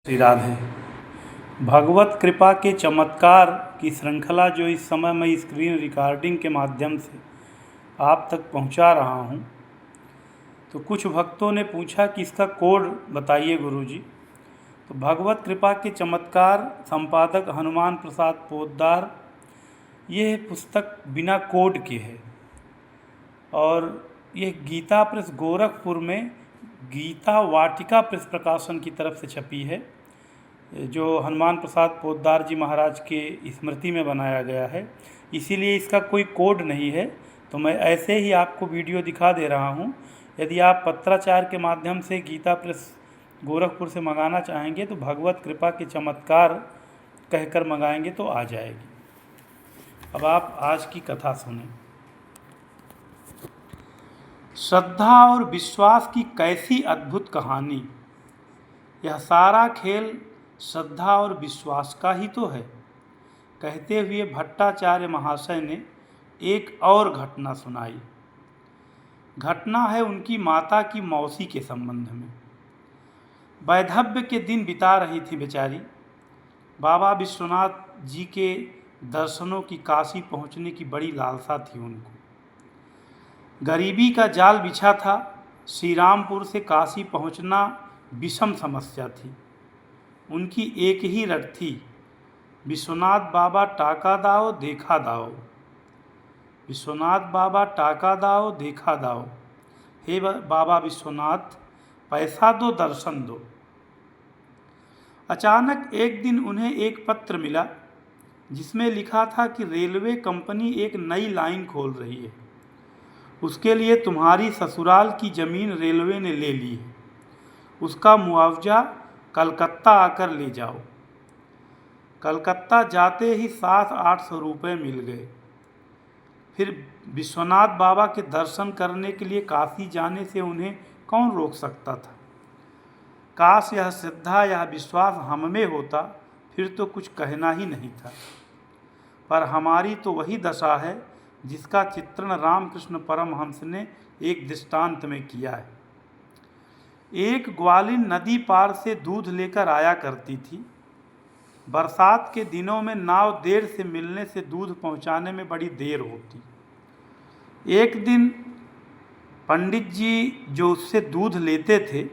श्री राधे। भगवत कृपा के चमत्कार की श्रृंखला जो इस समय मैं स्क्रीन रिकॉर्डिंग के माध्यम से आप तक पहुंचा रहा हूं, तो कुछ भक्तों ने पूछा कि इसका कोड बताइए गुरुजी। तो भगवत कृपा के चमत्कार संपादक हनुमान प्रसाद पोद्दार, ये पुस्तक बिना कोड के है और यह गीता प्रेस गोरखपुर में गीता वाटिका प्रेस प्रकाशन की तरफ से छपी है, जो हनुमान प्रसाद पोद्दार जी महाराज के स्मृति में बनाया गया है। इसीलिए इसका कोई कोड नहीं है, तो मैं ऐसे ही आपको वीडियो दिखा दे रहा हूँ। यदि आप पत्राचार के माध्यम से गीता प्रेस गोरखपुर से मंगाना चाहेंगे तो भगवत कृपा के चमत्कार कहकर मंगाएंगे तो आ जाएगी। अब आप आज की कथा सुनें। श्रद्धा और विश्वास की कैसी अद्भुत कहानी। यह सारा खेल श्रद्धा और विश्वास का ही तो है, कहते हुए भट्टाचार्य महाशय ने एक और घटना सुनाई। घटना है उनकी माता की मौसी के संबंध में। वैधव्य के दिन बिता रही थी बेचारी। बाबा विश्वनाथ जी के दर्शनों की काशी पहुंचने की बड़ी लालसा थी उनको। गरीबी का जाल बिछा था। श्री रामपुर से काशी पहुंचना विषम समस्या थी। उनकी एक ही रट थी, विश्वनाथ बाबा टाका दाओ देखा दाओ, विश्वनाथ बाबा टाका दाओ देखा दाओ। हे बाबा विश्वनाथ, पैसा दो दर्शन दो। अचानक एक दिन उन्हें एक पत्र मिला जिसमें लिखा था कि रेलवे कंपनी एक नई लाइन खोल रही है। उसके लिए तुम्हारी ससुराल की ज़मीन रेलवे ने ले ली है। उसका मुआवजा कलकत्ता आकर ले जाओ। कलकत्ता जाते ही 700-800 रुपये मिल गए। फिर विश्वनाथ बाबा के दर्शन करने के लिए काशी जाने से उन्हें कौन रोक सकता था। काश यह श्रद्धा, यह विश्वास हम में होता, फिर तो कुछ कहना ही नहीं था। पर हमारी तो वही दशा है जिसका चित्रण रामकृष्ण परमहंस ने एक दृष्टांत में किया है। एक ग्वालिन नदी पार से दूध लेकर आया करती थी। बरसात के दिनों में नाव देर से मिलने से दूध पहुंचाने में बड़ी देर होती। एक दिन पंडित जी जो उससे दूध लेते थे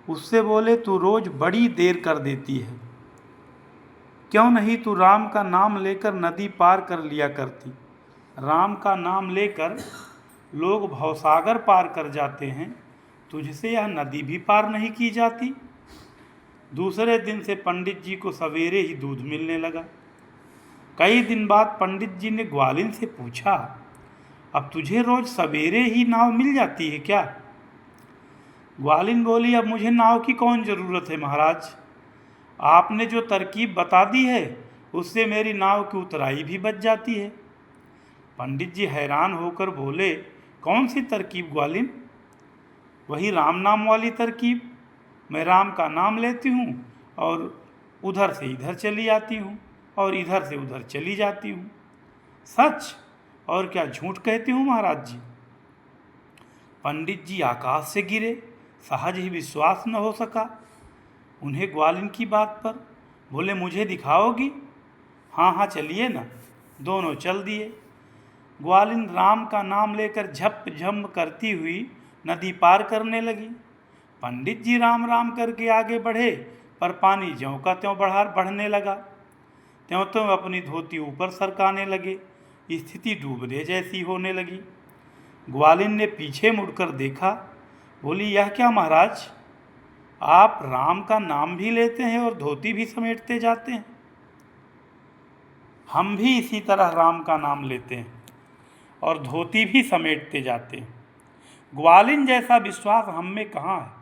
उससे बोले, तू रोज बड़ी देर कर देती है, क्यों नहीं तू राम का नाम लेकर नदी पार कर लिया करती। राम का नाम लेकर लोग भवसागर पार कर जाते हैं, तुझसे यह नदी भी पार नहीं की जाती। दूसरे दिन से पंडित जी को सवेरे ही दूध मिलने लगा। कई दिन बाद पंडित जी ने ग्वालिन से पूछा, अब तुझे रोज सवेरे ही नाव मिल जाती है क्या? ग्वालिन बोली, अब मुझे नाव की कौन ज़रूरत है महाराज, आपने जो तरकीब बता दी है उससे मेरी नाव की उतराई भी बच जाती है। पंडित जी हैरान होकर बोले, कौन सी तरकीब ग्वालिन? वही राम नाम वाली तरकीब। मैं राम का नाम लेती हूँ और उधर से इधर चली आती हूँ और इधर से उधर चली जाती हूँ। सच और क्या झूठ कहती हूँ महाराज जी? पंडित जी आकाश से गिरे, सहज ही विश्वास न हो सका उन्हें ग्वालिन की बात पर। बोले, मुझे दिखाओगी? हाँ हाँ चलिए ना। दोनों चल दिए। ग्वालिन राम का नाम लेकर झप झप करती हुई नदी पार करने लगी। पंडित जी राम राम करके आगे बढ़े, पर पानी ज्यों का त्यों बढ़ने लगा। त्यों त्यों अपनी धोती ऊपर सरकाने लगे। स्थिति डूबने जैसी होने लगी। ग्वालिन ने पीछे मुड़कर देखा। बोली, यह क्या महाराज, आप राम का नाम भी लेते हैं और धोती भी समेटते जाते हैं। हम भी इसी तरह राम का नाम लेते हैं और धोती भी समेटते जाते हैं। ग्वालिन जैसा विश्वास हम में कहाँ है?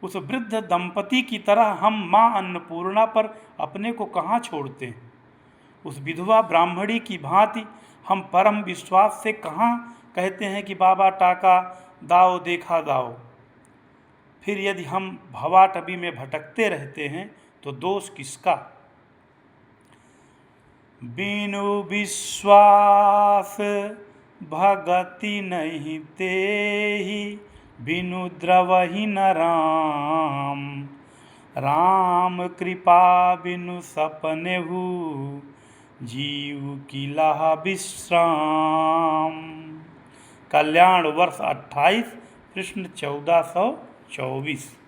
उस वृद्ध दंपति की तरह हम माँ अन्नपूर्णा पर अपने को कहाँ छोड़ते हैं? उस विधवा ब्राह्मणी की भांति हम परम विश्वास से कहाँ कहते हैं कि बाबा टाका दाओ देखा दाओ। फिर यदि हम भवाटबी में भटकते रहते हैं तो दोष किसका? बिनु विश्वास भगति नहीं तेहि, बिनु द्रवहि न राम। राम कृपा बिनु सपनेहु जीव की लाह विश्राम। कल्याण वर्ष 28 कृष्ण 1424।